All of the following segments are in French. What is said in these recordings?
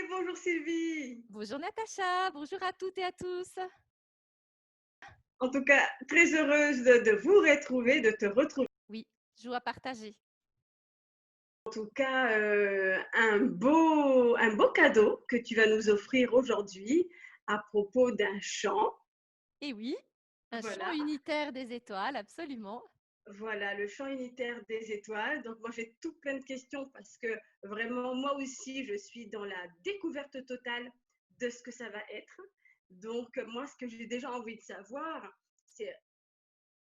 bonjour Sylvie. Bonjour Natacha, bonjour à toutes et à tous. En tout cas, très heureuse de vous retrouver, de te retrouver. Oui, joie partagée. En tout cas, un beau cadeau que tu vas nous offrir aujourd'hui à propos d'un chant. Et oui, un chant Voilà, unitaire des étoiles, absolument. voilà, le chant unitaire des étoiles. Donc moi, j'ai tout plein de questions parce que vraiment, moi aussi, je suis dans la découverte totale de ce que ça va être. Donc moi, ce que j'ai déjà envie de savoir, c'est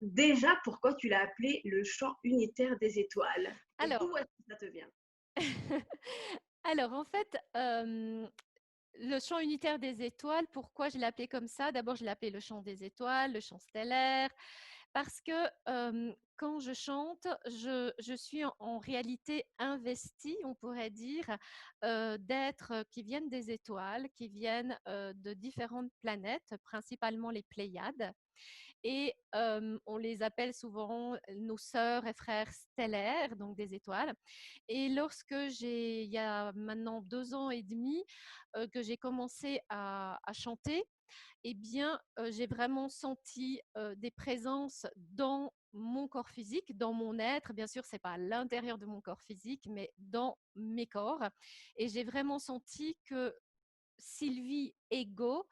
déjà, pourquoi tu l'as appelé le chant unitaire des étoiles? Et Alors, d'où est-ce que ça te vient? alors en fait, le chant unitaire des étoiles, pourquoi je l'ai appelé comme ça? D'abord, je l'ai appelé le chant des étoiles, le chant stellaire, parce que quand je chante, je suis en réalité investie, on pourrait dire, d'êtres qui viennent des étoiles, qui viennent de différentes planètes, principalement les Pléiades. Et on les appelle souvent nos sœurs et frères stellaires, donc des étoiles. Et lorsque il y a maintenant 2 ans et demi, que j'ai commencé à chanter, eh bien, j'ai vraiment senti des présences dans mon corps physique, dans mon être. Bien sûr, c'est pas à l'intérieur de mon corps physique, mais dans mes corps. Et j'ai vraiment senti que Sylvie Ego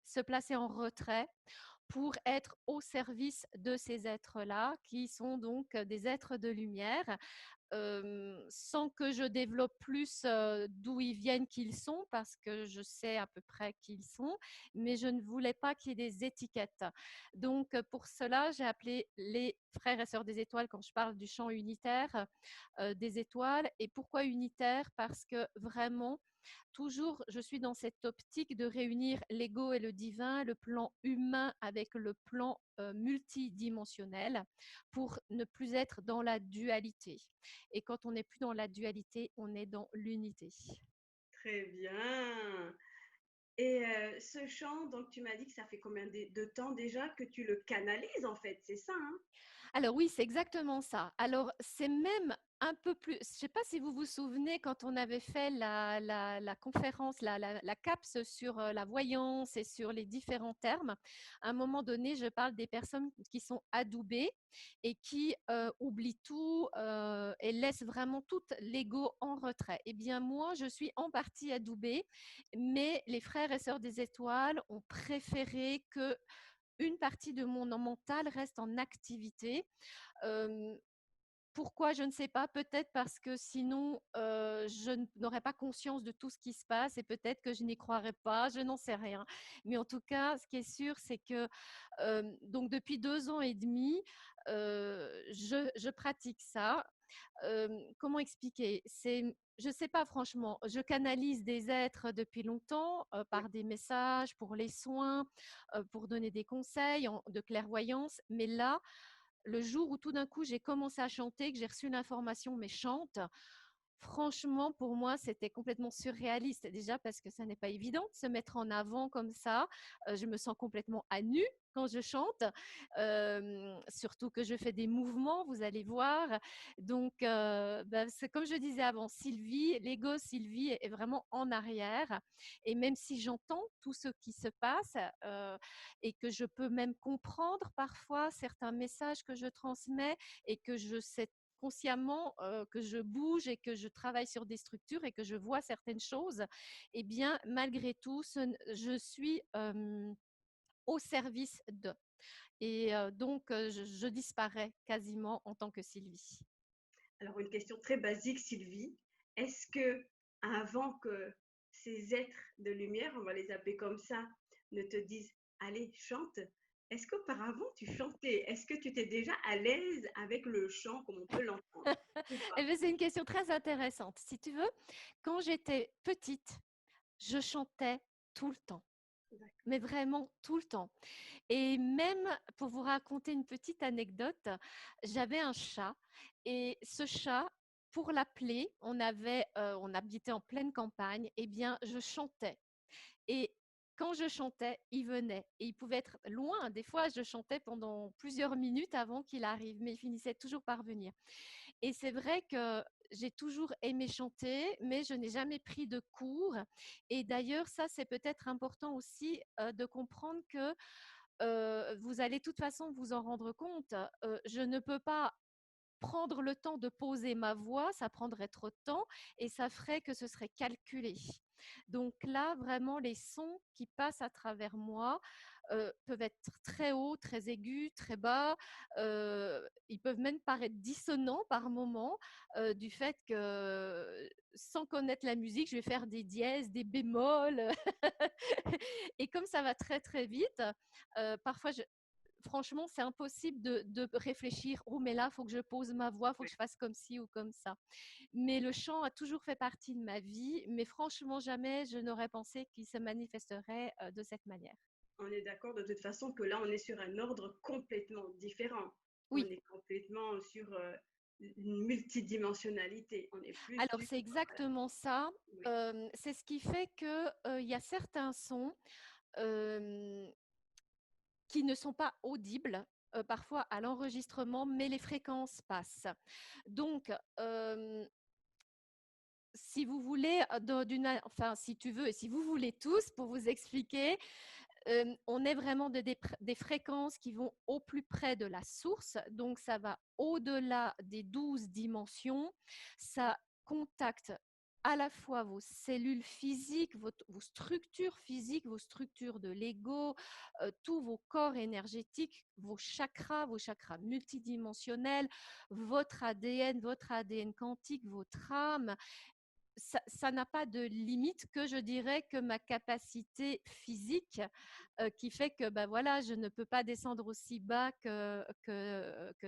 se plaçait en retrait pour être au service de ces êtres-là, qui sont donc des êtres de lumière, sans que je développe plus d'où ils viennent, qui ils sont, parce que je sais à peu près qui ils sont, mais je ne voulais pas qu'il y ait des étiquettes. Donc, pour cela, j'ai appelé les frères et sœurs des étoiles quand je parle du chant unitaire des étoiles. Et pourquoi unitaire? Parce que vraiment, toujours, je suis dans cette optique de réunir l'ego et le divin, le plan humain avec le plan multidimensionnel pour ne plus être dans la dualité. Et quand on n'est plus dans la dualité, on est dans l'unité. Très bien. Et ce chant, donc tu m'as dit que ça fait combien de temps déjà que tu le canalises en fait, c'est ça, hein? Alors oui, c'est exactement ça. Alors c'est même un peu plus, je ne sais pas si vous vous souvenez quand on avait fait la conférence, la CAPS sur la voyance et sur les différents termes. À un moment donné, je parle des personnes qui sont adoubées et qui oublient tout et laissent vraiment tout l'ego en retrait. Eh bien moi, je suis en partie adoubée, mais les frères et sœurs des étoiles ont préféré que une partie de mon mental reste en activité. Euh, Pourquoi? Je ne sais pas. Peut-être parce que sinon, je n'aurais pas conscience de tout ce qui se passe et peut-être que je n'y croirais pas. Je n'en sais rien. Mais en tout cas, ce qui est sûr, c'est que donc depuis 2 ans et demi, je pratique ça. Comment expliquer? Je ne sais pas franchement. Je canalise des êtres depuis longtemps par des messages, pour les soins, pour donner des conseils de clairvoyance. Mais là, le jour où tout d'un coup j'ai commencé à chanter, que j'ai reçu l'information, mais chante, franchement, pour moi, c'était complètement surréaliste. Déjà parce que ça n'est pas évident de se mettre en avant comme ça. Je me sens complètement à nu quand je chante, surtout que je fais des mouvements, vous allez voir. Donc, c'est comme je disais avant, Sylvie, l'ego Sylvie est vraiment en arrière. Et même si j'entends tout ce qui se passe et que je peux même comprendre parfois certains messages que je transmets et que je sais consciemment que je bouge et que je travaille sur des structures et que je vois certaines choses, eh bien, malgré tout, je suis au service de. Et donc, je disparais quasiment en tant que Sylvie. Alors une question très basique, Sylvie. Est-ce que avant que ces êtres de lumière, on va les appeler comme ça, ne te disent allez, chante, est-ce qu'auparavant tu chantais? Est-ce que tu étais déjà à l'aise avec le chant comme on peut l'entendre? Ou pas? Eh bien, c'est une question très intéressante. Si tu veux, quand j'étais petite, je chantais tout le temps, mais vraiment tout le temps. Et même pour vous raconter une petite anecdote, j'avais un chat et ce chat, pour l'appeler, on habitait en pleine campagne, eh bien, je chantais. Et quand je chantais, il venait et il pouvait être loin. Des fois, je chantais pendant plusieurs minutes avant qu'il arrive, mais il finissait toujours par venir. Et c'est vrai que j'ai toujours aimé chanter, mais je n'ai jamais pris de cours. Et d'ailleurs, ça, c'est peut-être important aussi de comprendre que vous allez de toute façon vous en rendre compte. Je ne peux pas prendre le temps de poser ma voix, ça prendrait trop de temps et ça ferait que ce serait calculé. Donc là, vraiment, les sons qui passent à travers moi peuvent être très hauts, très aigus, très bas. Ils peuvent même paraître dissonants par moments du fait que, sans connaître la musique, je vais faire des dièses, des bémols. Et comme ça va très très vite, parfois franchement, c'est impossible de réfléchir, oh, mais là, il faut que je pose ma voix, il faut que je fasse comme ci ou comme ça. Mais le chant a toujours fait partie de ma vie, mais franchement, jamais je n'aurais pensé qu'il se manifesterait de cette manière. On est d'accord de toute façon que là, on est sur un ordre complètement différent. On Oui, est complètement sur une multidimensionnalité. On n'est plus alors du c'est tout. exactement ça. Oui, C'est ce qui fait que il y a certains sons euh, qui ne sont pas audibles. Parfois à l'enregistrement, mais les fréquences passent. Donc, si vous voulez, enfin, si tu veux, et si vous voulez tous, pour vous expliquer, on est vraiment des fréquences qui vont au plus près de la source, donc ça va au-delà des 12 dimensions, ça contacte à la fois vos cellules physiques, vos structures physiques, vos structures de l'ego, tous vos corps énergétiques, vos chakras multidimensionnels, votre ADN quantique, votre âme, ça n'a pas de limite que je dirais que ma capacité physique qui fait que bah, voilà, je ne peux pas descendre aussi bas que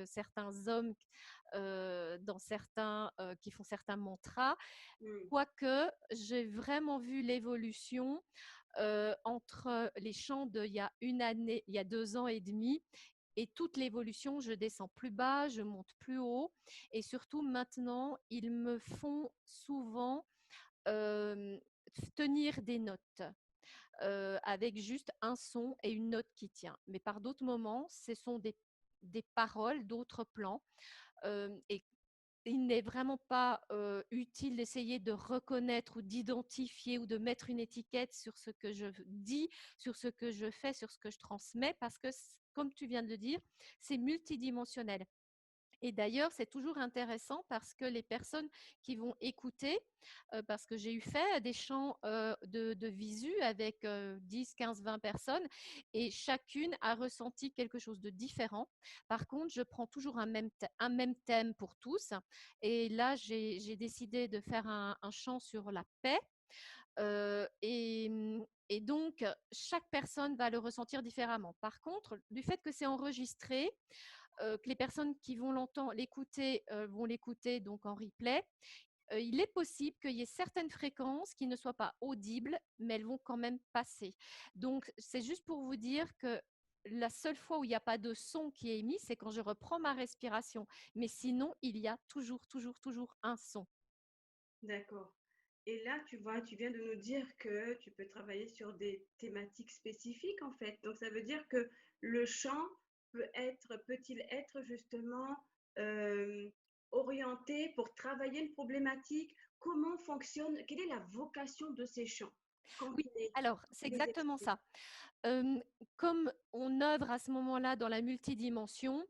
certains hommes qui font certains mantras. mm, Quoique, j'ai vraiment vu l'évolution entre les chants d'il y a une année, il y a 2 ans et demi, et toute l'évolution, je descends plus bas, je monte plus haut. Et surtout maintenant, ils me font souvent euh, tenir des notes avec juste un son et une note qui tient. Mais par d'autres moments, ce sont des paroles d'autres plans. Et il n'est vraiment pas utile d'essayer de reconnaître ou d'identifier ou de mettre une étiquette sur ce que je dis, sur ce que je fais, sur ce que je transmets, parce que, comme tu viens de le dire, c'est multidimensionnel. Et d'ailleurs, c'est toujours intéressant parce que les personnes qui vont écouter, parce que j'ai eu fait des chants de visu avec 10, 15, 20 personnes et chacune a ressenti quelque chose de différent. Par contre, je prends toujours un même thème pour tous. Et là, j'ai décidé de faire un chant sur la paix. Et donc, chaque personne va le ressentir différemment. Par contre, du fait que c'est enregistré, que les personnes qui vont l'écouter vont l'écouter donc en replay, il est possible qu'il y ait certaines fréquences qui ne soient pas audibles, mais elles vont quand même passer. Donc, c'est juste pour vous dire que la seule fois où il n'y a pas de son qui est émis, c'est quand je reprends ma respiration. Mais sinon, il y a toujours, toujours, toujours un son. d'accord. Et là, tu vois, tu viens de nous dire que tu peux travailler sur des thématiques spécifiques, en fait. Donc, ça veut dire que le chant peut-il être justement euh, orienté pour travailler une problématique? Comment fonctionne, quelle est la vocation de ces chants? Quand Oui, alors c'est tu les exactement expliques. ça. Comme on œuvre à ce moment-là dans la multidimension,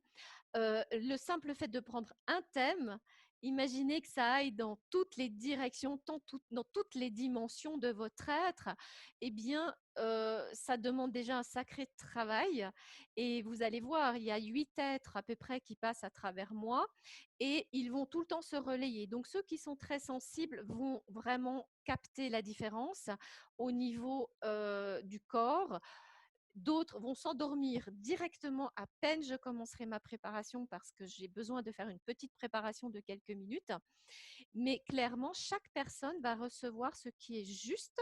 le simple fait de prendre un thème, imaginez que ça aille dans toutes les directions, dans toutes les dimensions de votre être, eh bien, ça demande déjà un sacré travail. Et vous allez voir, il y a 8 êtres à peu près qui passent à travers moi et ils vont tout le temps se relayer. Donc, ceux qui sont très sensibles vont vraiment capter la différence au niveau du corps. D'autres vont s'endormir directement à peine je commencerai ma préparation parce que j'ai besoin de faire une petite préparation de quelques minutes. Mais clairement, chaque personne va recevoir ce qui est juste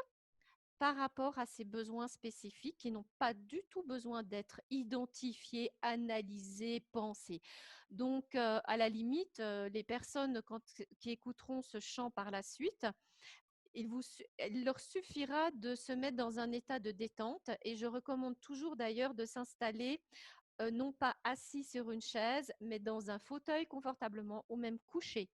par rapport à ses besoins spécifiques qui n'ont pas du tout besoin d'être identifiés, analysés, pensés. Donc, à la limite, les personnes qui écouteront ce chant par la suite, il leur suffira de se mettre dans un état de détente et je recommande toujours d'ailleurs de s'installer non pas assis sur une chaise, mais dans un fauteuil confortablement ou même couché.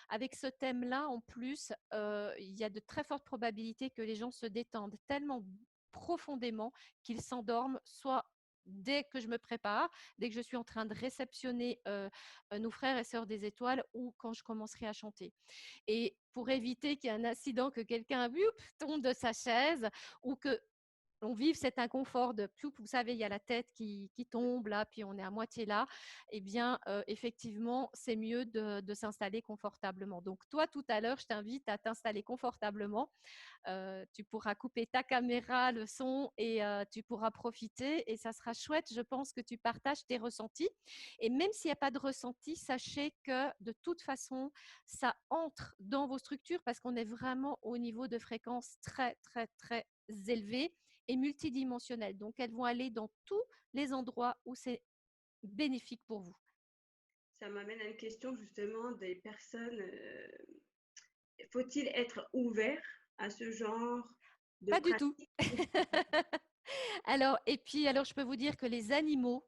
Avec ce thème-là, en plus, il y a de très fortes probabilités que les gens se détendent tellement profondément qu'ils s'endorment, soit dès que je me prépare, dès que je suis en train de réceptionner nos frères et sœurs des étoiles ou quand je commencerai à chanter. Et pour éviter qu'il y ait un accident, que quelqu'un tombe de sa chaise ou que on vive cet inconfort de ploup, vous savez, il y a la tête qui tombe là, puis on est à moitié là, eh bien, effectivement, c'est mieux de s'installer confortablement. Donc, toi, tout à l'heure, je t'invite à t'installer confortablement. Tu pourras couper ta caméra, le son, et tu pourras profiter. Et ça sera chouette, je pense, que tu partages tes ressentis. Et même s'il n'y a pas de ressenti, sachez que de toute façon, ça entre dans vos structures parce qu'on est vraiment au niveau de fréquences très, très, très élevées et multidimensionnelles. Donc, elles vont aller dans tous les endroits où c'est bénéfique pour vous. Ça m'amène à une question justement des personnes. Faut-il être ouvert à ce genre de Pas du tout. pratique ou pas? Alors, et puis, alors, je peux vous dire que les animaux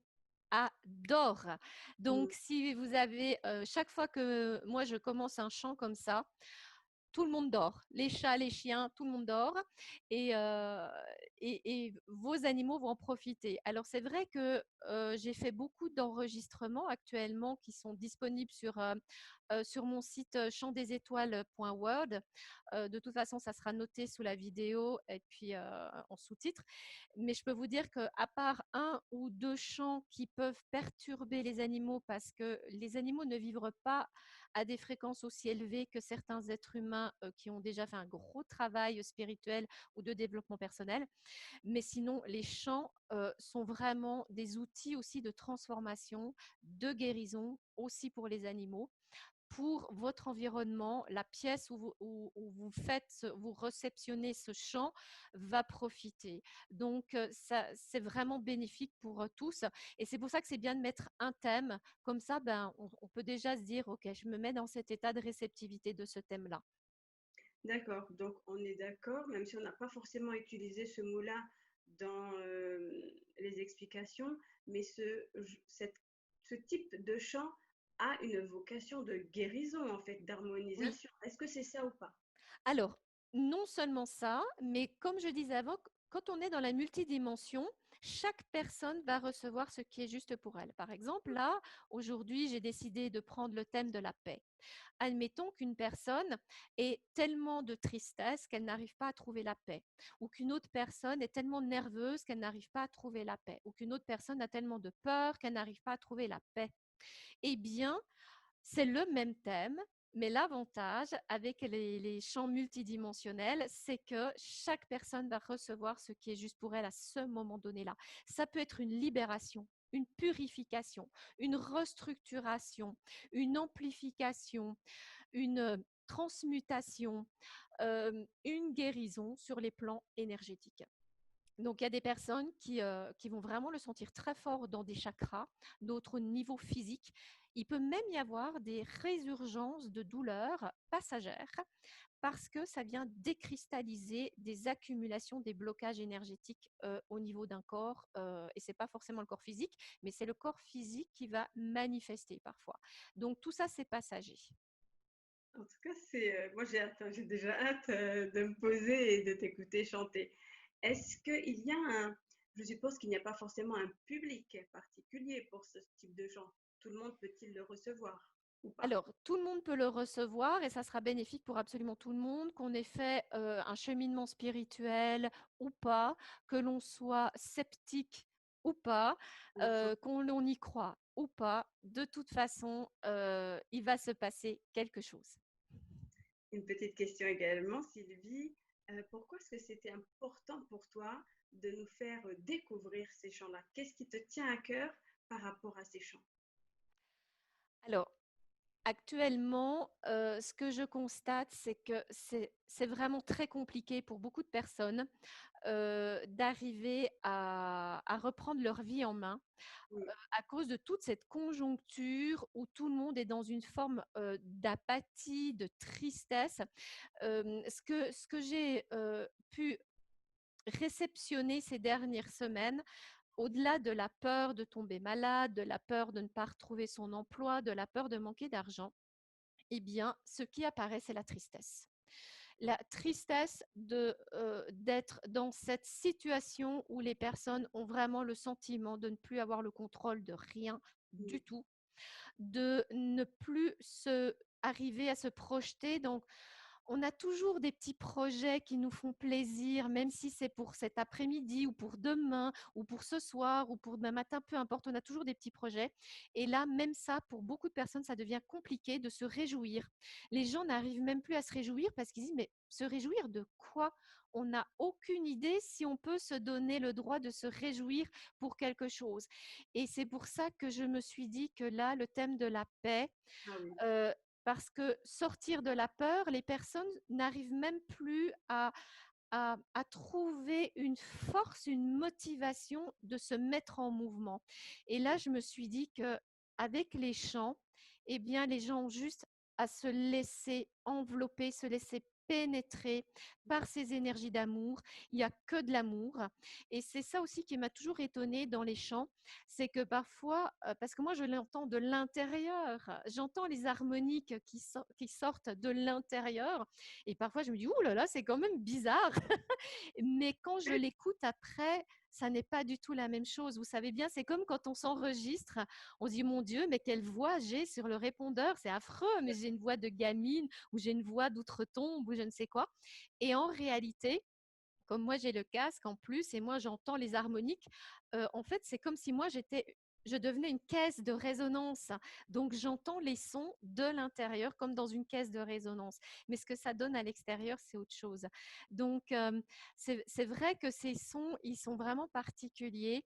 adorent. Mm. Donc, si vous avez, chaque fois que moi je commence un chant comme ça, tout le monde dort. Les chats, les chiens, tout le monde dort. Et, euh, et vos animaux vont en profiter. Alors, c'est vrai que j'ai fait beaucoup d'enregistrements actuellement qui sont disponibles sur mon site chantdesétoiles.word. De toute façon, ça sera noté sous la vidéo et puis en sous-titres. Mais je peux vous dire qu'à part un ou deux chants qui peuvent perturber les animaux parce que les animaux ne vibrent pas à des fréquences aussi élevées que certains êtres humains qui ont déjà fait un gros travail spirituel ou de développement personnel. Mais sinon, les chants sont vraiment des outils aussi de transformation, de guérison aussi pour les animaux, pour votre environnement. La pièce où vous faites, vous réceptionnez ce chant va profiter. Donc, ça, c'est vraiment bénéfique pour tous. Et c'est pour ça que c'est bien de mettre un thème. Comme ça, ben, on peut déjà se dire, OK, je me mets dans cet état de réceptivité de ce thème-là. D'accord, donc on est d'accord, même si on n'a pas forcément utilisé ce mot-là dans les explications, mais ce type de chant a une vocation de guérison, en fait, Oui. d'harmonisation. Est-ce que c'est ça ou pas? Alors, non seulement ça, mais comme je disais avant, quand on est dans la multidimension, chaque personne va recevoir ce qui est juste pour elle. Par exemple, là, aujourd'hui, j'ai décidé de prendre le thème de la paix. Admettons qu'une personne ait tellement de tristesse qu'elle n'arrive pas à trouver la paix, ou qu'une autre personne est tellement nerveuse qu'elle n'arrive pas à trouver la paix, ou qu'une autre personne a tellement de peur qu'elle n'arrive pas à trouver la paix. Eh bien, c'est le même thème, mais l'avantage avec les champs multidimensionnels, c'est que chaque personne va recevoir ce qui est juste pour elle à ce moment donné-là. Ça peut être une libération, une purification, une restructuration, une amplification, une transmutation, une guérison sur les plans énergétiques. Donc, il y a des personnes qui vont vraiment le sentir très fort dans des chakras, d'autres au niveau physique. Il peut même y avoir des résurgences de douleurs passagères parce que ça vient décristalliser des accumulations, des blocages énergétiques au niveau d'un corps. Et ce n'est pas forcément le corps physique, mais c'est le corps physique qui va manifester parfois. Donc, tout ça, c'est passager. En tout cas, moi j'ai hâte, hein, j'ai déjà hâte de me poser et de t'écouter chanter. Est-ce qu'il y a je suppose qu'il n'y a pas forcément un public particulier pour ce type de chant. Tout le monde peut-il le recevoir ou pas? Alors, tout le monde peut le recevoir et ça sera bénéfique pour absolument tout le monde, qu'on ait fait un cheminement spirituel ou pas, que l'on soit sceptique ou pas, Mhm. qu'on y croit ou pas. De toute façon, il va se passer quelque chose. Une petite question également, Sylvie. Pourquoi est-ce que c'était important pour toi de nous faire découvrir ces chants-là? Qu'est-ce qui te tient à cœur par rapport à ces chants? Alors, actuellement, ce que je constate, c'est que c'est vraiment très compliqué pour beaucoup de personnes d'arriver à reprendre leur vie en main Oui, à cause de toute cette conjoncture où tout le monde est dans une forme d'apathie, de tristesse. Ce que j'ai pu réceptionner ces dernières semaines, au-delà de la peur de tomber malade, de la peur de ne pas retrouver son emploi, de la peur de manquer d'argent, eh bien, ce qui apparaît, c'est la tristesse. La tristesse d'être dans cette situation où les personnes ont vraiment le sentiment de ne plus avoir le contrôle de rien Mm. du tout, de ne plus arriver à se projeter. Donc, on a toujours des petits projets qui nous font plaisir, même si c'est pour cet après-midi ou pour demain ou pour ce soir ou pour demain matin, peu importe, on a toujours des petits projets. Et là, même ça, pour beaucoup de personnes, ça devient compliqué de se réjouir. Les gens n'arrivent même plus à se réjouir parce qu'ils disent, mais se réjouir de quoi? On n'a aucune idée si on peut se donner le droit de se réjouir pour quelque chose. Et c'est pour ça que je me suis dit que là, le thème de la paix, Ah oui. euh, parce que sortir de la peur, les personnes n'arrivent même plus à trouver une force, une motivation de se mettre en mouvement. Et là, je me suis dit que avec les chants, eh bien, les gens ont juste à se laisser envelopper, se laisser pénétrer par ces énergies d'amour. Il n'y a que de l'amour. Et c'est ça aussi qui m'a toujours étonnée dans les chants, c'est que parfois, parce que moi je l'entends de l'intérieur, j'entends les harmoniques qui sortent de l'intérieur, et parfois je me dis, ouh là là, c'est quand même bizarre. Mais quand je l'écoute après, ça n'est pas du tout la même chose. Vous savez bien, c'est comme quand on s'enregistre, on se dit, mon Dieu, mais quelle voix j'ai sur le répondeur, c'est affreux, mais j'ai une voix de gamine ou j'ai une voix d'outre-tombe ou je ne sais quoi. Et en réalité, comme moi j'ai le casque en plus et moi j'entends les harmoniques, en fait c'est comme si je devenais une caisse de résonance. Donc j'entends les sons de l'intérieur comme dans une caisse de résonance. Mais ce que ça donne à l'extérieur, c'est autre chose. Donc c'est vrai que ces sons, ils sont vraiment particuliers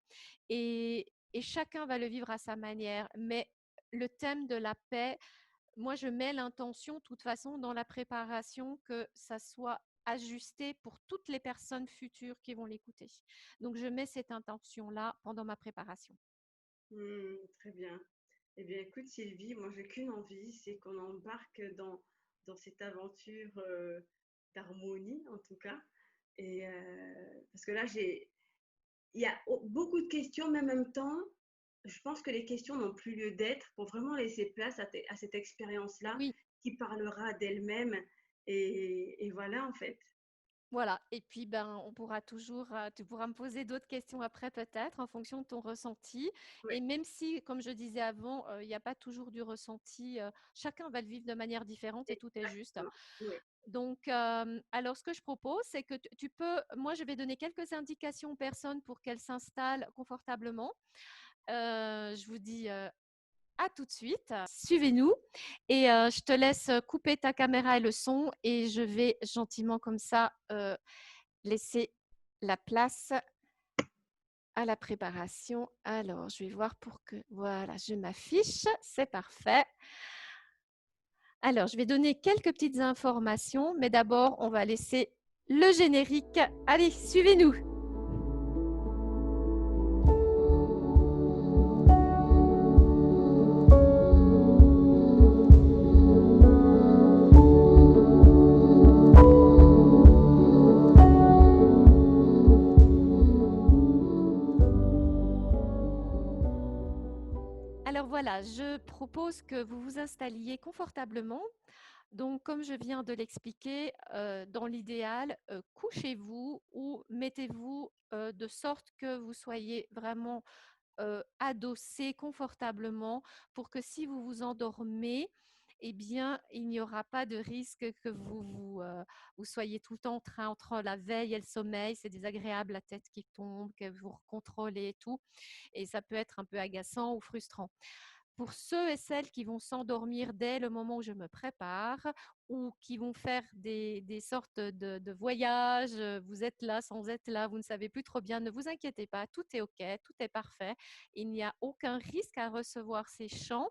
et chacun va le vivre à sa manière. Mais le thème de la paix, moi, je mets l'intention, de toute façon, dans la préparation, que ça soit ajusté pour toutes les personnes futures qui vont l'écouter. Donc, je mets cette intention-là pendant ma préparation. Très bien. Eh bien, écoute, Sylvie, moi, j'ai qu'une envie, c'est qu'on embarque dans cette aventure d'harmonie, en tout cas. Et parce que là, il y a beaucoup de questions, mais en même temps, je pense que les questions n'ont plus lieu d'être pour vraiment laisser place à cette expérience-là Oui, qui parlera d'elle-même. Et voilà, en fait. voilà. Et puis, ben, on pourra toujours, tu pourras me poser d'autres questions après, peut-être, en fonction de ton ressenti. Oui, Et même si, comme je disais avant, il n'y a pas toujours du ressenti, chacun va le vivre de manière différente et tout est juste. exactement. Oui, Donc, alors ce que je propose, c'est que tu peux, moi je vais donner quelques indications aux personnes pour qu'elles s'installent confortablement. Je vous dis à tout de suite. Suivez-nous et je te laisse couper ta caméra et le son et je vais gentiment comme ça laisser la place à la préparation. Alors, je vais voir pour que, voilà, je m'affiche, c'est parfait. Alors, je vais donner quelques petites informations, mais d'abord, on va laisser le générique. Allez, suivez-nous. Alors voilà, je propose que vous vous installiez confortablement. Donc, comme je viens de l'expliquer, dans l'idéal, couchez-vous ou mettez-vous de sorte que vous soyez vraiment adossé confortablement pour que si vous vous endormez, eh bien, il n'y aura pas de risque que vous soyez tout le temps en train, entre la veille et le sommeil. C'est désagréable, la tête qui tombe, que vous contrôlez et tout. Et ça peut être un peu agaçant ou frustrant. Pour ceux et celles qui vont s'endormir dès le moment où je me prépare ou qui vont faire des sortes de voyages, vous êtes là sans être là, vous ne savez plus trop bien, ne vous inquiétez pas, tout est OK, tout est parfait. Il n'y a aucun risque à recevoir ces chants.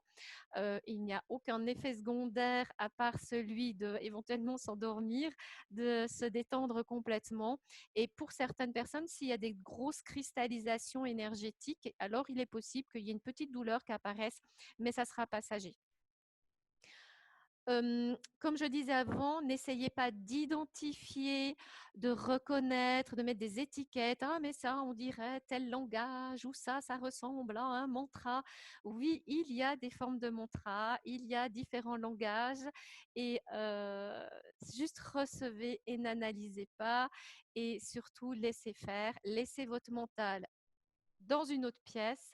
Il n'y a aucun effet secondaire à part celui de éventuellement s'endormir, de se détendre complètement. Et pour certaines personnes, s'il y a des grosses cristallisations énergétiques, alors il est possible qu'il y ait une petite douleur qui apparaisse, mais ça sera passager. Comme je disais avant, n'essayez pas d'identifier, de reconnaître, de mettre des étiquettes. Ah, mais ça, on dirait tel langage, ou ça ressemble à un mantra. Oui, il y a des formes de mantra, il y a différents langages, et juste recevez et n'analysez pas, et surtout laissez faire, laissez votre mental dans une autre pièce,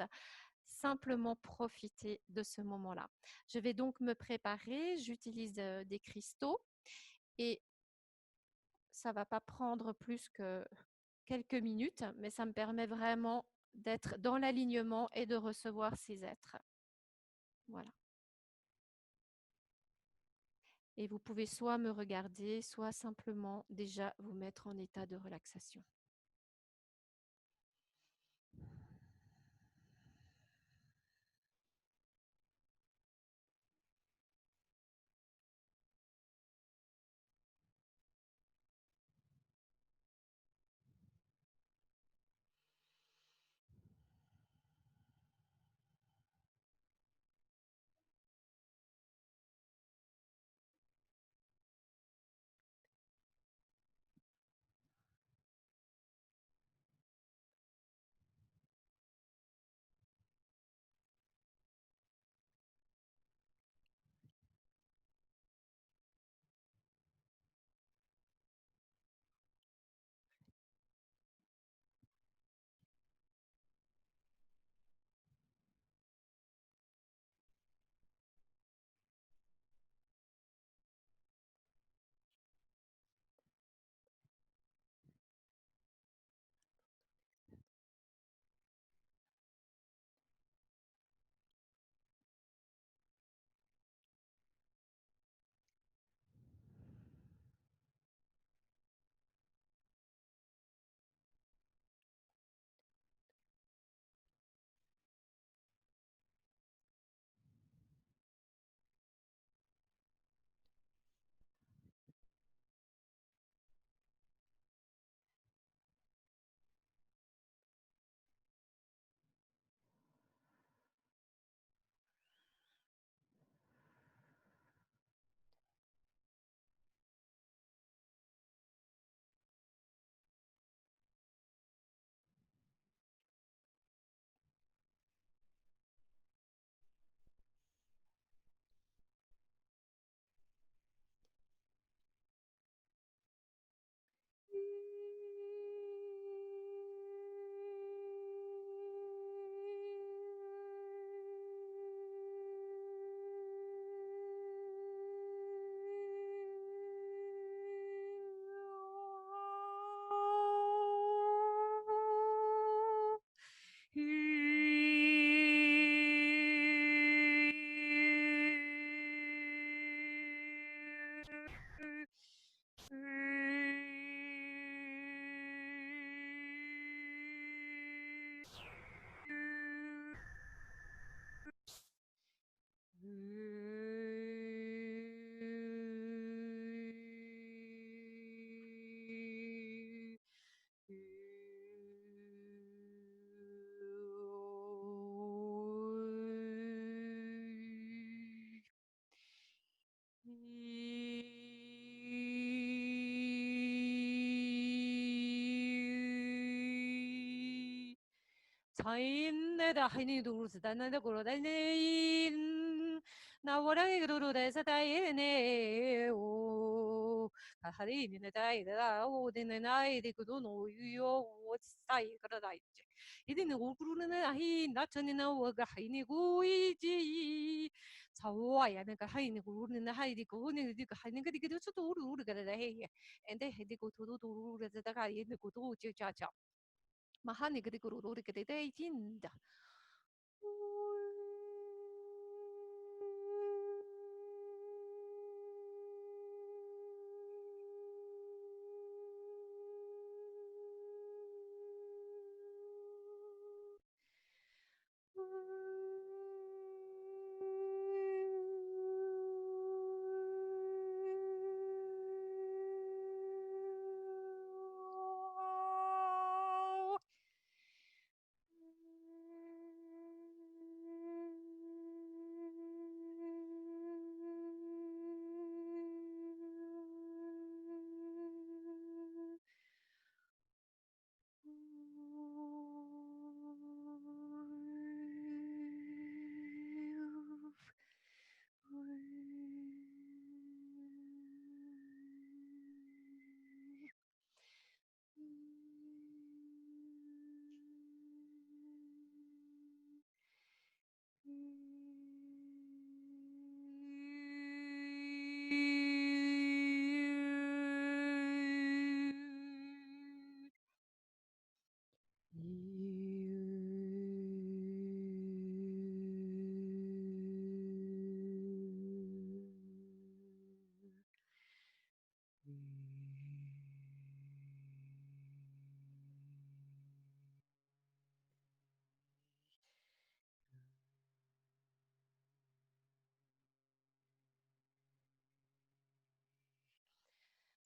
simplement profiter de ce moment-là. Je vais donc me préparer, j'utilise des cristaux, et ça ne va pas prendre plus que quelques minutes, mais ça me permet vraiment d'être dans l'alignement et de recevoir ces êtres. Voilà. Et vous pouvez soit me regarder, soit simplement déjà vous mettre en état de relaxation. Sainda hani durusdana da gorodain na wara guru da satai ne o hari ni dai da o de nai de kudo no yo o sai kara dai idin o guru na hi na chani na wa ga hi ni go iji sawa ya na ga hi ni guru na hi di go ni di ga hi ni ga di ga so to uru uru ga da he ende he di go to do uru ga da ga ye ni go to cha cha mahani gadi gururi gadi day jinda.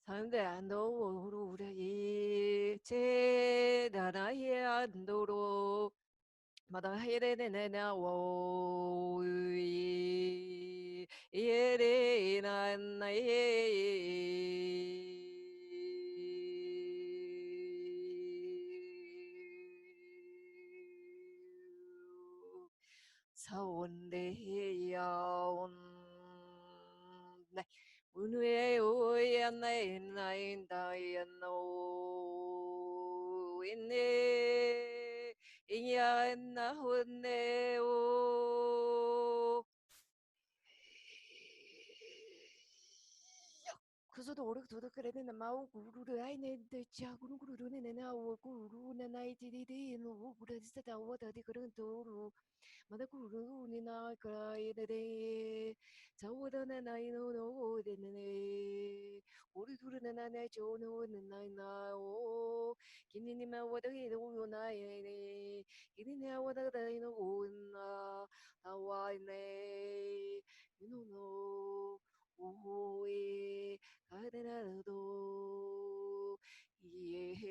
산대 안도 우리 제 나라의 안도로 마다 헤레네나 워 예레나 나예 사원대야온 네 운외 오야나이 나인다이노 인네 이야나 혼네오 그래서도 오래 도도 그래는 마오 구루를 아이네 대치하 구루구루는 내나오 구루는 아이디디디 노 구르디스다 와다디 그런 도루 마다 구루니 나 그라이데데 자오다나 나이노 노데네 우리 둘은 나네 조노는 나이나오 기니니마 와다기 노나이네 기니냐 와다다이 노나 나와이네 유노노 오에 가데나도 이에해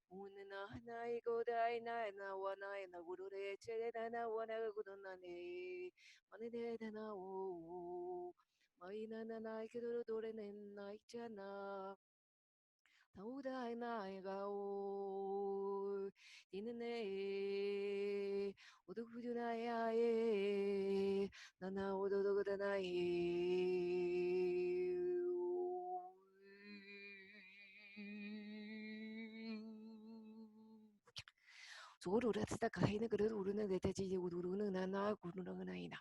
오늘 하나의 고다이 나와 나의 나구르레 체레나 와나 구도나네 마네데나오 마이나나 나이 그도로 도레는 나 있잖아 다우다이 나이가오 니네네 오도구주나야에 나나 오도도구다나이 조르르 쓰다 가이는 그래도 우르는 내다지 우르는 나나 구르는 나이나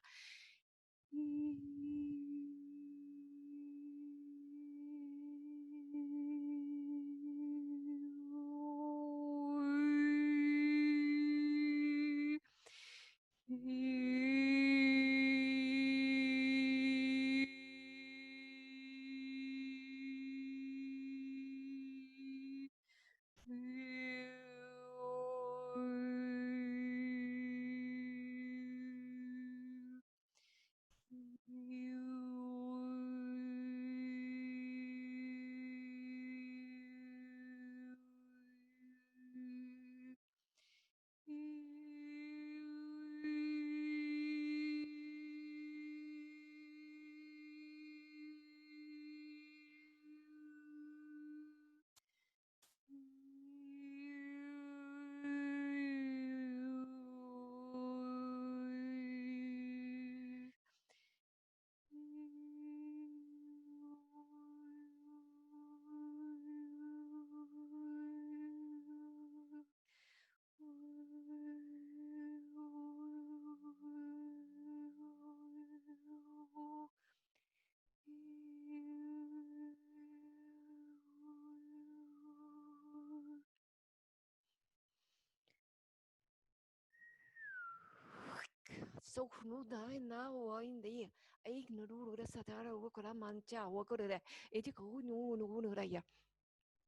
so no dai na wa in de ai no ru ru sa ta ra wo kra man cha wo ko de e ti ko nu nu nu ra ya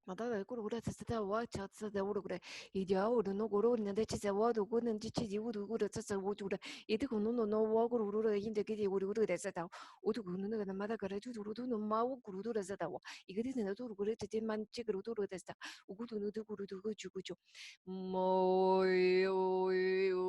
ma da ko ru ra sa ta wa cha sa da wo ru re i ja wo no ko ru ne de chi sa wa do ko ne chi chi ji wo du ko de sa sa wo ju de e ti ko no no no wa ko ru re in de ke ji wo ru de sa ta wo du ko no ne ma da ka re ju ru du no ma wo ru du re sa ta wa i ge de ne do ru re ti man chi ru du ru de sa wo du no du ko ru du ko ju ko ju mo yo re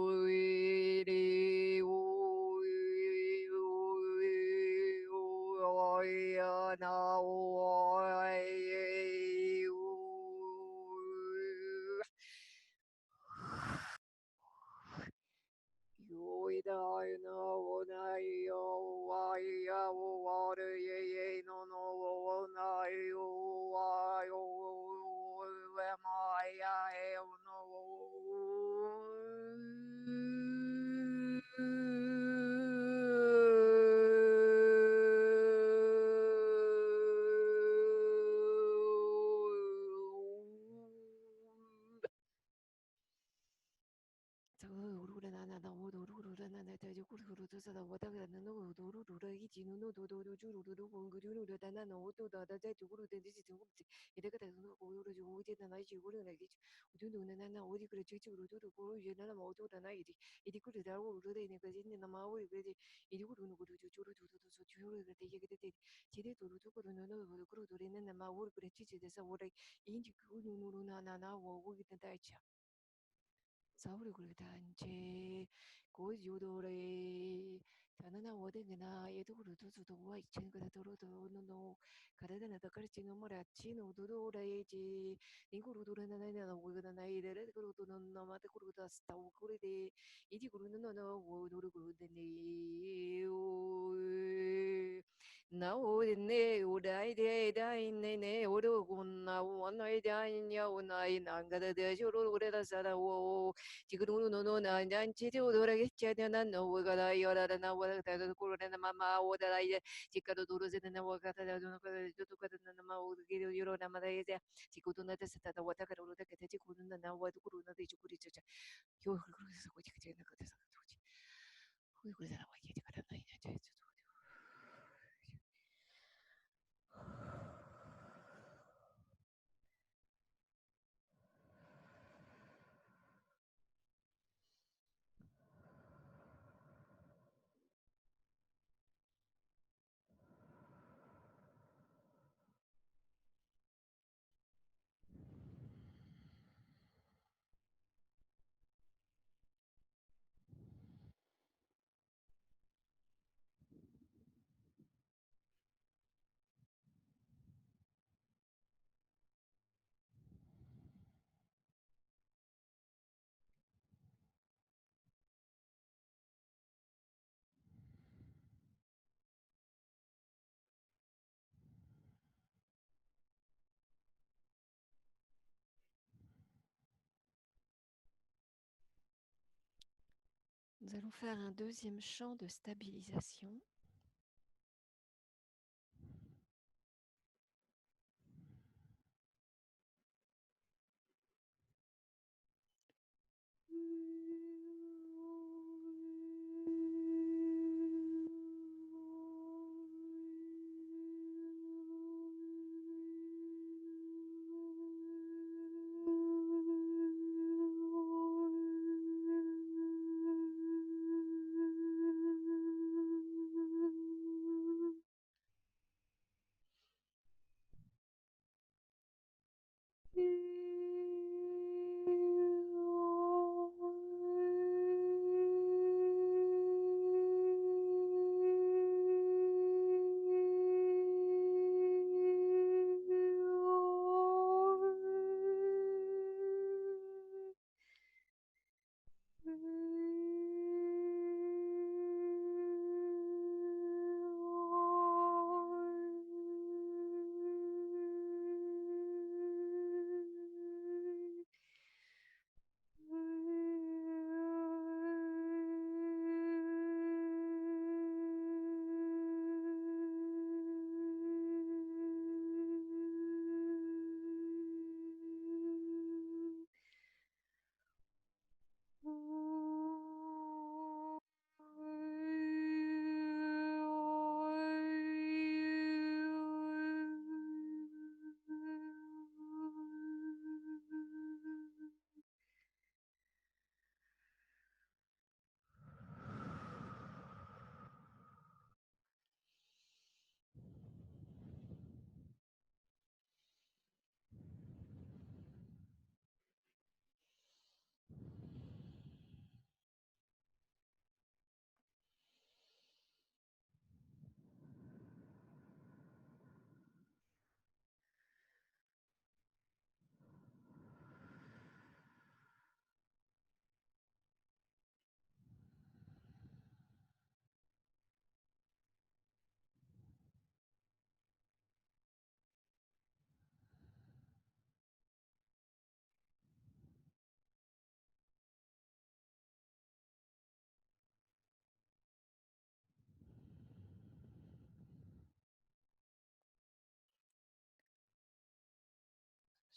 Nous allons faire un deuxième chant de stabilisation.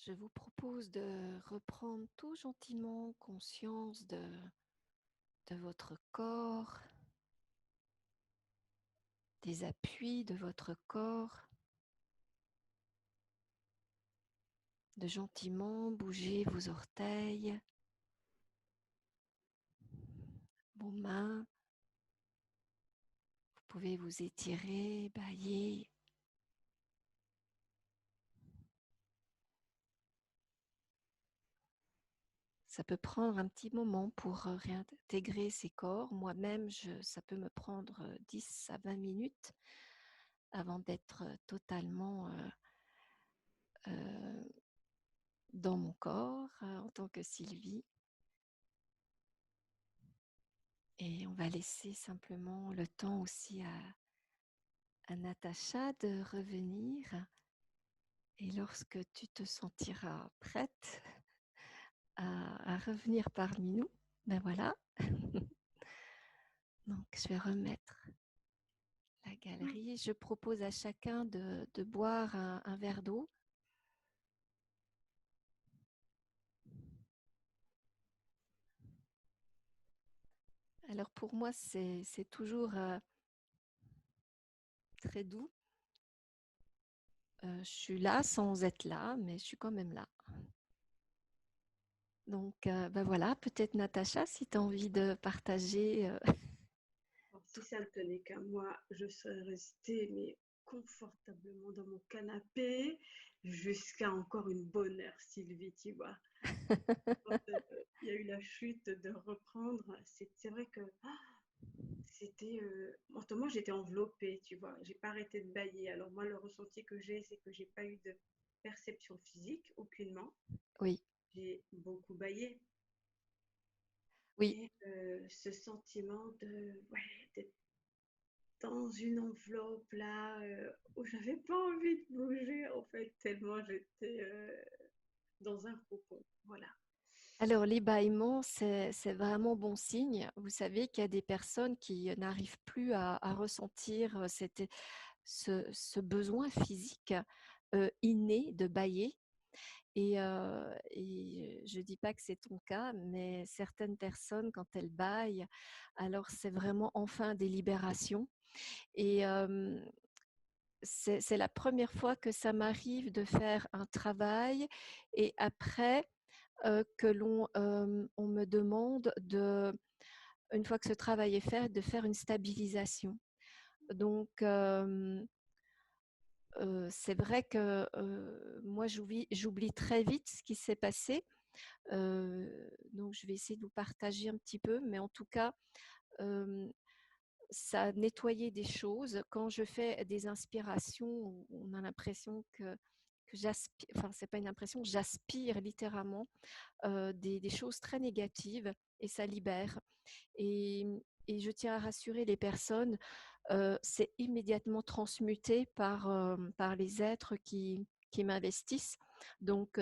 Je vous propose de reprendre tout gentiment conscience de votre corps, des appuis de votre corps, de gentiment bouger vos orteils, vos mains. Vous pouvez vous étirer, bâiller. Ça peut prendre un petit moment pour réintégrer ces corps. Moi-même, ça peut me prendre 10 à 20 minutes avant d'être totalement dans mon corps en tant que Sylvie. Et on va laisser simplement le temps aussi à Natacha de revenir. Et lorsque tu te sentiras prête à revenir parmi nous, ben voilà. Donc, je vais remettre la galerie. Je propose à chacun de boire un verre d'eau. Alors, pour moi, c'est toujours très doux. Je suis là sans être là, mais je suis quand même là. Donc, ben voilà, peut-être Natacha, si tu as envie de partager. Alors, si ça ne tenait qu'à moi, je serais restée mais confortablement dans mon canapé jusqu'à encore une bonne heure, Sylvie, tu vois. Quand il y a eu la chute de reprendre, c'est vrai que c'était. Moi, j'étais enveloppée, tu vois. J'ai pas arrêté de bâiller. Alors, moi, le ressenti que j'ai, c'est que j'ai pas eu de perception physique, aucunement. Oui, J'ai beaucoup bâillé. oui. Et ce sentiment ouais, d'être dans une enveloppe là, où j'avais pas envie de bouger, en fait, tellement j'étais dans un cocon. Voilà. Alors, les bâillements, c'est vraiment bon signe. Vous savez qu'il y a des personnes qui n'arrivent plus à ressentir ce besoin physique inné de bâiller. Et je ne dis pas que c'est ton cas, mais certaines personnes, quand elles bâillent, alors c'est vraiment enfin des libérations. Et c'est la première fois que ça m'arrive de faire un travail et après que on me demande une fois que ce travail est fait, de faire une stabilisation. Donc, c'est vrai que moi, j'oublie très vite ce qui s'est passé. Donc, je vais essayer de vous partager un petit peu, mais en tout cas, ça a nettoyé des choses. Quand je fais des inspirations, on a l'impression que j'aspire, enfin, c'est pas une impression, j'aspire littéralement des choses très négatives et ça libère. Et, et je tiens à rassurer les personnes, c'est immédiatement transmuté par les êtres qui m'investissent. Donc,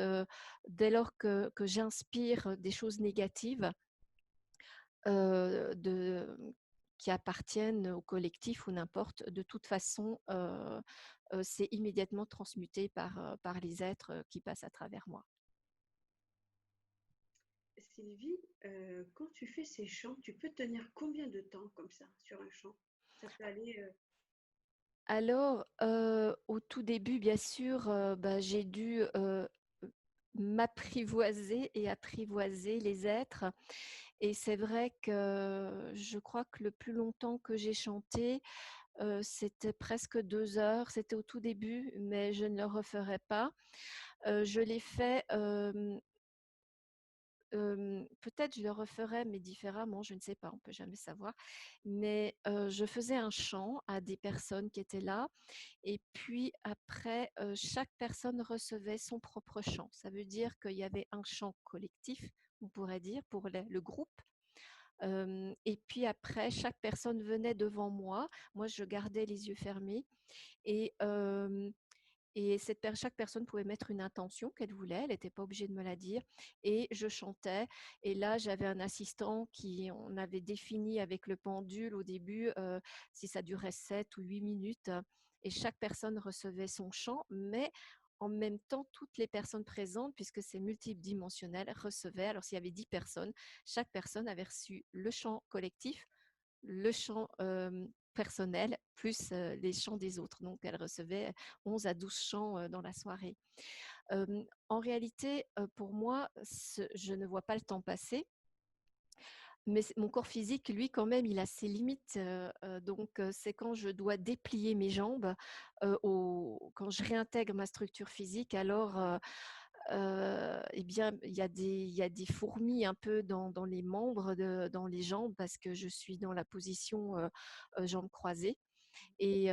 dès lors que j'inspire des choses négatives qui appartiennent au collectif ou n'importe, de toute façon, c'est immédiatement transmuté par les êtres qui passent à travers moi. Sylvie, quand tu fais ces chants, tu peux tenir combien de temps comme ça sur un chant? Ça peut aller. Alors, au tout début, bien sûr, bah, j'ai dû m'apprivoiser et apprivoiser les êtres. Et c'est vrai que je crois que le plus longtemps que j'ai chanté, c'était presque 2 heures. C'était au tout début, mais je ne le referai pas. Je l'ai fait, peut-être je le referais, mais différemment, je ne sais pas, on peut jamais savoir. Mais je faisais un chant à des personnes qui étaient là et puis après, chaque personne recevait son propre chant. Ça veut dire qu'il y avait un chant collectif, on pourrait dire, pour le groupe. Et puis après, chaque personne venait devant moi. Moi, je gardais les yeux fermés et chaque personne pouvait mettre une intention qu'elle voulait, elle n'était pas obligée de me la dire. Et je chantais. Et là, j'avais un assistant on avait défini avec le pendule au début si ça durait 7 ou 8 minutes. Et chaque personne recevait son chant, mais en même temps, toutes les personnes présentes, puisque c'est multidimensionnel, recevaient. Alors, s'il y avait 10 personnes, chaque personne avait reçu le chant collectif, le chant personnels, plus les chants des autres. Donc, elle recevait 11 à 12 chants dans la soirée. En réalité, pour moi, je ne vois pas le temps passer. Mais mon corps physique, lui, quand même, il a ses limites. Donc, c'est quand je dois déplier mes jambes, quand je réintègre ma structure physique, alors, eh bien, il y a des fourmis un peu dans les membres, dans les jambes, parce que je suis dans la position jambes croisées. Et,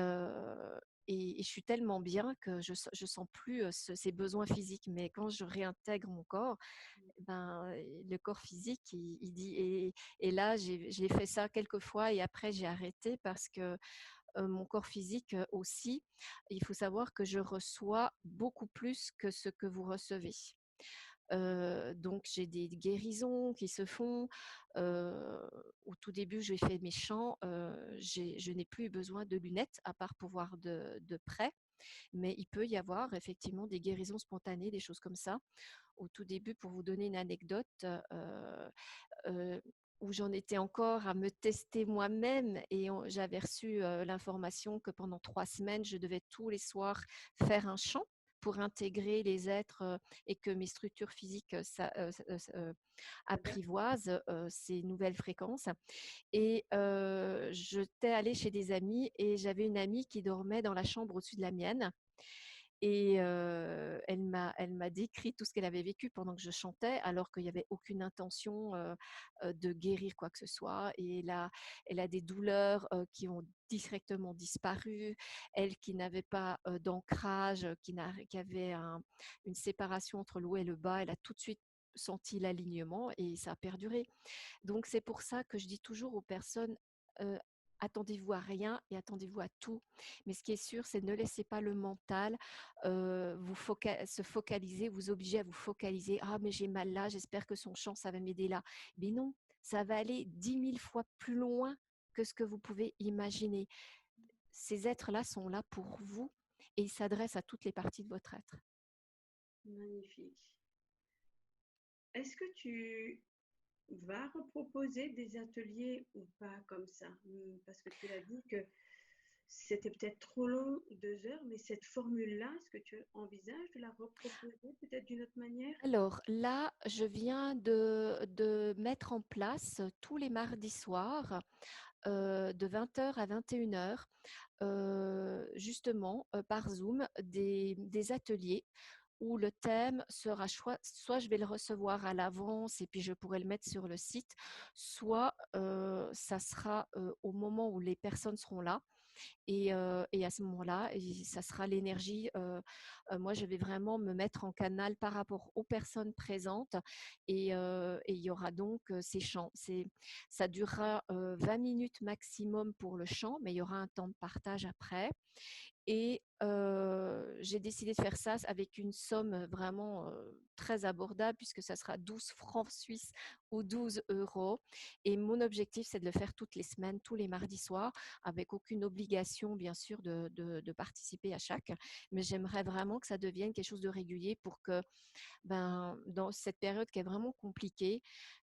je suis tellement bien que je ne sens plus ces besoins physiques. Mais quand je réintègre mon corps, ben, le corps physique, il dit. Et là, j'ai fait ça quelques fois et après, j'ai arrêté parce que mon corps physique aussi, il faut savoir que je reçois beaucoup plus que ce que vous recevez. Donc, j'ai des guérisons qui se font. Au tout début, j'ai fait mes chants. Je n'ai plus besoin de lunettes à part pour voir de près. Mais il peut y avoir effectivement des guérisons spontanées, des choses comme ça. Au tout début, pour vous donner une anecdote, euh, où j'en étais encore à me tester moi-même et j'avais reçu l'information que pendant 3 semaines, je devais tous les soirs faire un chant pour intégrer les êtres et que mes structures physiques apprivoisent ces nouvelles fréquences. Et j'étais allée chez des amis et j'avais une amie qui dormait dans la chambre au-dessus de la mienne. Et elle m'a décrit tout ce qu'elle avait vécu pendant que je chantais, alors qu'il n'y avait aucune intention de guérir quoi que ce soit. Et là, elle a des douleurs qui ont directement disparu. Elle qui n'avait pas d'ancrage, qui avait une séparation entre le haut et le bas, elle a tout de suite senti l'alignement et ça a perduré. Donc, c'est pour ça que je dis toujours aux personnes, euh, attendez-vous à rien et attendez-vous à tout. Mais ce qui est sûr, c'est ne laissez pas le mental se focaliser, vous obliger à vous focaliser. Ah, mais j'ai mal là, j'espère que son chant, ça va m'aider là. Mais non, ça va aller 10 000 fois plus loin que ce que vous pouvez imaginer. Ces êtres-là sont là pour vous et ils s'adressent à toutes les parties de votre être. Magnifique. Est-ce que tu vas reproposer des ateliers ou pas comme ça? Parce que tu l'as dit que c'était peut-être trop long, 2 heures, mais cette formule-là, est-ce que tu envisages de la reproposer peut-être d'une autre manière? Alors là, je viens de mettre en place tous les mardis soirs de 20h à 21h, justement par Zoom, des ateliers où le thème sera soit je vais le recevoir à l'avance et puis je pourrai le mettre sur le site, soit ça sera au moment où les personnes seront là. Et à ce moment-là, ça sera l'énergie. Moi, je vais vraiment me mettre en canal par rapport aux personnes présentes et il y aura donc ces chants. Ça durera 20 minutes maximum pour le chant, mais il y aura un temps de partage après. Et j'ai décidé de faire ça avec une somme vraiment très abordable puisque ça sera 12 francs suisses ou 12 euros. Et mon objectif, c'est de le faire toutes les semaines, tous les mardis soirs, avec aucune obligation, bien sûr, de participer à chaque. Mais j'aimerais vraiment que ça devienne quelque chose de régulier pour que, dans cette période qui est vraiment compliquée,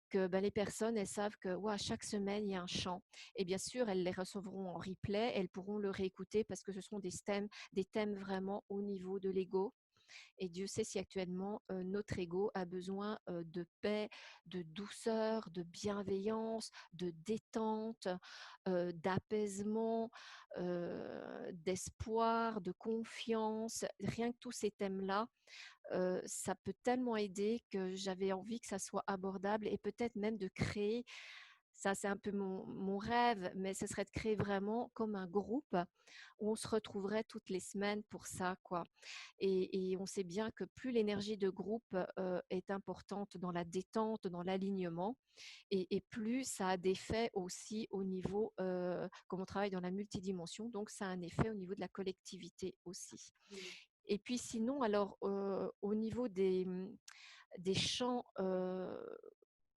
que les personnes, elles savent que chaque semaine, il y a un chant. Et bien sûr, elles les recevront en replay, elles pourront le réécouter parce que ce sont des thèmes vraiment au niveau de l'ego. Et Dieu sait si actuellement notre ego a besoin de paix, de douceur, de bienveillance, de détente, d'apaisement, d'espoir, de confiance. Rien que tous ces thèmes-là, ça peut tellement aider que j'avais envie que ça soit abordable et peut-être même de créer, ça c'est un peu mon rêve, mais ce serait de créer vraiment comme un groupe où on se retrouverait toutes les semaines pour ça, quoi. Et on sait bien que plus l'énergie de groupe est importante dans la détente, dans l'alignement, et plus ça a d'effets aussi au niveau, comme on travaille dans la multidimension, donc ça a un effet au niveau de la collectivité aussi. Mm. Et puis sinon, alors au niveau des champs,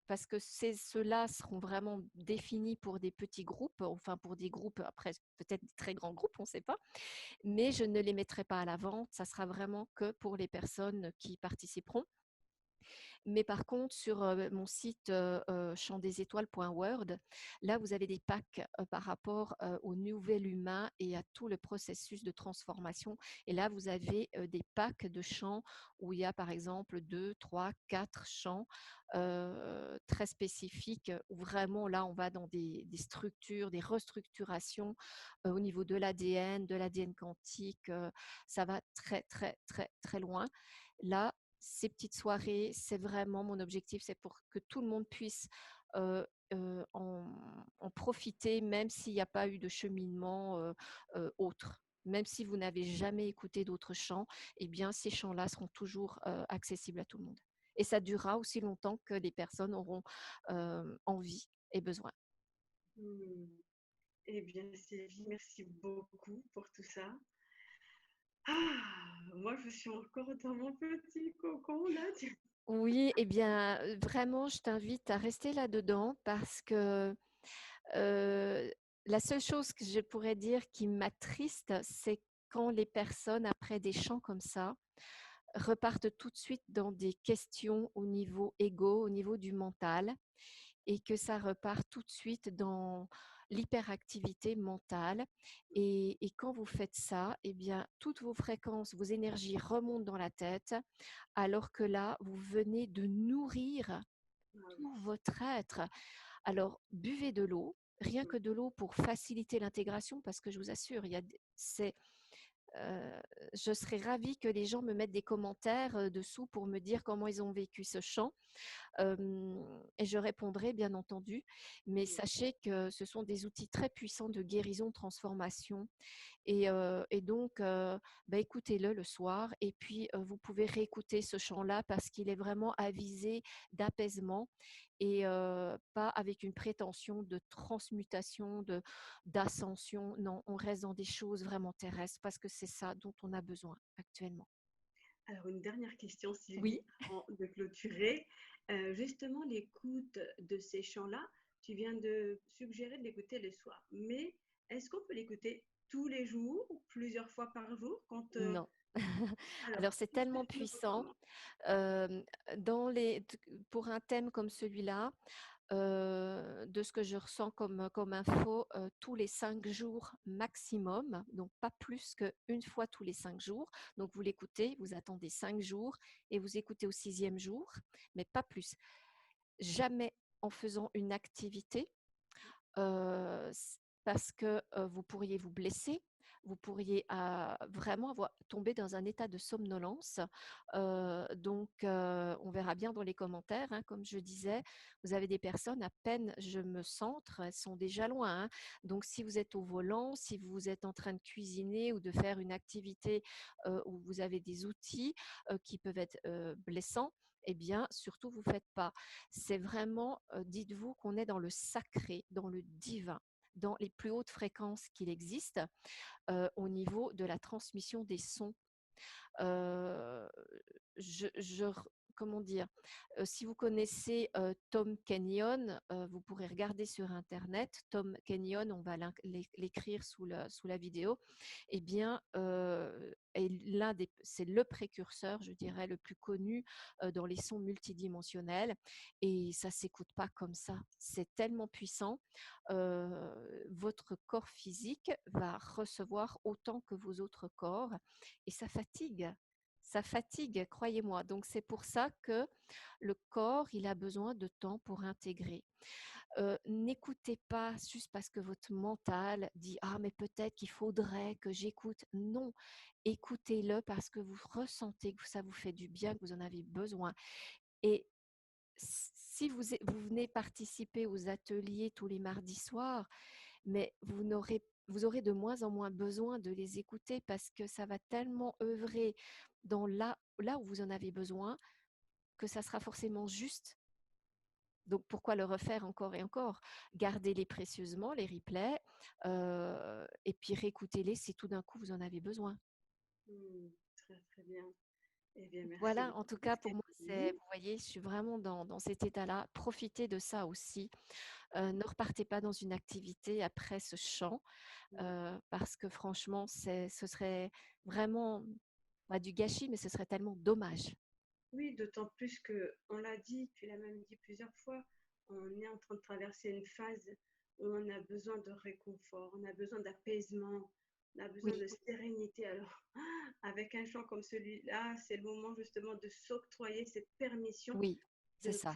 parce que ceux-là seront vraiment définis pour des petits groupes, enfin pour des groupes, après peut-être des très grands groupes, on ne sait pas, mais je ne les mettrai pas à la vente, ça sera vraiment que pour les personnes qui participeront. Mais par contre, sur mon site champ-des-étoiles.world, là, vous avez des packs par rapport au nouvel humain et à tout le processus de transformation. Et là, vous avez des packs de chants où il y a, par exemple, 2, 3, 4 chants très spécifiques, où vraiment, là, on va dans des structures, des restructurations au niveau de l'ADN quantique. Ça va très, très, très, très loin. Là, ces petites soirées, c'est vraiment mon objectif, c'est pour que tout le monde puisse euh, en profiter, même s'il n'y a pas eu de cheminement autre. Même si vous n'avez jamais écouté d'autres chants, eh bien, ces chants-là seront toujours accessibles à tout le monde. Et ça durera aussi longtemps que les personnes auront envie et besoin. Hmm. Eh bien, Sylvie, merci beaucoup pour tout ça. Moi, je suis encore dans mon petit cocon là. Oui, eh bien, vraiment, je t'invite à rester là-dedans parce que euh, la seule chose que je pourrais dire qui m'attriste, c'est quand les personnes, après des chants comme ça, repartent tout de suite dans des questions au niveau égo, au niveau du mental, et que ça repart tout de suite dans l'hyperactivité mentale. Et quand vous faites ça, eh bien, toutes vos fréquences, vos énergies remontent dans la tête, alors que là, vous venez de nourrir tout votre être. Alors, buvez de l'eau, rien que de l'eau pour faciliter l'intégration, parce que je vous assure, euh, je serais ravie que les gens me mettent des commentaires dessous pour me dire comment ils ont vécu ce chant. Et je répondrai bien entendu, mais sachez que ce sont des outils très puissants de guérison, de transformation. Et donc, écoutez-le le soir et puis vous pouvez réécouter ce chant-là parce qu'il est vraiment avisé d'apaisement et pas avec une prétention de transmutation, d'ascension. Non, on reste dans des choses vraiment terrestres parce que c'est ça dont on a besoin actuellement. Alors, une dernière question, Oui. Sylvie, avant de clôturer. Justement, l'écoute de ces chants-là, tu viens de suggérer de l'écouter le soir. Mais est-ce qu'on peut l'écouter tous les jours ou plusieurs fois par jour quand, Non. alors, Alors, c'est qu'est-ce que tellement tu nous puissant. recommandes? Euh, pour un thème comme celui-là, de ce que je ressens comme info, tous les 5 jours maximum, donc pas plus qu'une fois tous les 5 jours. Donc, vous l'écoutez, vous attendez 5 jours et vous écoutez au 6e jour, mais pas plus. Jamais en faisant une activité parce que vous pourriez vous blesser, vous pourriez vraiment tomber dans un état de somnolence. Donc, on verra bien dans les commentaires, hein, comme je disais, vous avez des personnes, à peine je me centre, elles sont déjà loin. Hein. Donc, si vous êtes au volant, si vous êtes en train de cuisiner ou de faire une activité où vous avez des outils qui peuvent être blessants, eh bien, surtout, vous ne faites pas. C'est vraiment, dites-vous qu'on est dans le sacré, dans le divin, dans les plus hautes fréquences qu'il existe au niveau de la transmission des sons. Euh, je, comment dire, si vous connaissez Tom Kenyon, vous pourrez regarder sur Internet. Tom Kenyon, on va l'écrire sous la vidéo. Eh bien, c'est le précurseur, je dirais, le plus connu dans les sons multidimensionnels. Et ça s'écoute pas comme ça. C'est tellement puissant. Votre corps physique va recevoir autant que vos autres corps et ça fatigue. Ça fatigue, croyez-moi. Donc c'est pour ça que le corps, il a besoin de temps pour intégrer. N'écoutez pas juste parce que votre mental dit ah mais peut-être qu'il faudrait que j'écoute. Non, écoutez-le parce que vous ressentez que ça vous fait du bien, que vous en avez besoin. Et si vous venez participer aux ateliers tous les mardis soirs, mais vous aurez de moins en moins besoin de les écouter parce que ça va tellement œuvrer dans là où vous en avez besoin que ça sera forcément juste. Donc pourquoi le refaire encore et encore? Gardez-les précieusement, les replays, et puis réécoutez-les si tout d'un coup vous en avez besoin. Très, très bien. Eh bien, merci Voilà, en tout beaucoup, cas pour moi, Sylvie. vous voyez, je suis vraiment dans cet état-là. Profitez de ça aussi. Ne repartez pas dans une activité après ce chant, parce que franchement, ce serait vraiment pas du gâchis, mais ce serait tellement dommage. Oui, d'autant plus que on l'a dit, tu l'as même dit plusieurs fois, on est en train de traverser une phase où on a besoin de réconfort, on a besoin d'apaisement, on a besoin Oui, de sérénité. Alors, avec un chant comme celui-là, c'est le moment justement de s'octroyer cette permission oui, c'est de ça.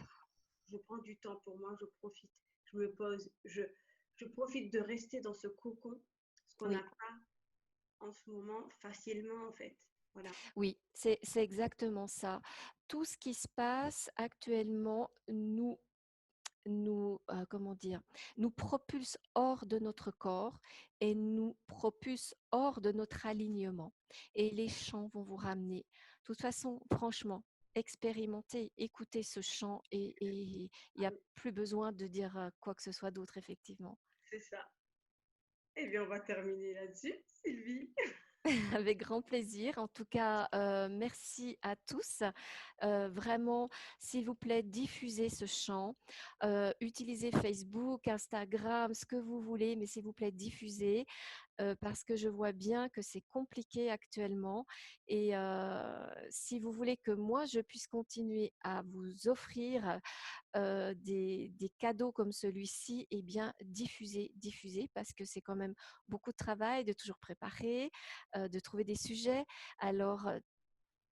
je prends du temps pour moi, je profite, je me pose, je profite de rester dans ce cocon, ce qu'on n'a Oui. pas en ce moment facilement en fait. Voilà, Oui, c'est exactement ça. Tout ce qui se passe actuellement comment dire, nous propulse hors de notre corps et nous propulse hors de notre alignement. Et les chants vont vous ramener. De toute façon, franchement, expérimentez, écoutez ce chant et il n'y a plus besoin de dire quoi que ce soit d'autre, effectivement. c'est ça. Eh bien, on va terminer là-dessus, Sylvie. Avec grand plaisir. En tout cas, merci à tous. Vraiment, s'il vous plaît, diffusez ce chant. Utilisez Facebook, Instagram, ce que vous voulez, mais s'il vous plaît, diffusez parce que je vois bien que c'est compliqué actuellement. Et si vous voulez que moi, je puisse continuer à vous offrir des cadeaux comme celui-ci, eh bien, diffuser, diffuser, parce que c'est quand même beaucoup de travail de toujours préparer, de trouver des sujets. Alors,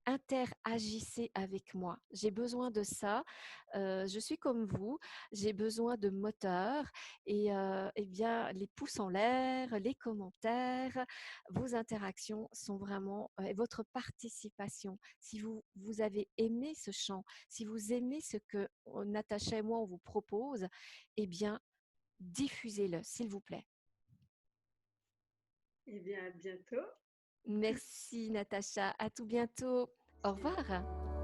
interagissez avec moi. J'ai besoin de ça. Je suis comme vous. J'ai besoin de moteur et eh bien les pouces en l'air, les commentaires, vos interactions sont vraiment et votre participation. Si vous avez aimé ce chant, si vous aimez ce que Natacha et moi on vous propose, eh bien diffusez-le s'il vous plaît. Eh bien, à bientôt. Merci Natacha. À tout bientôt. Au revoir.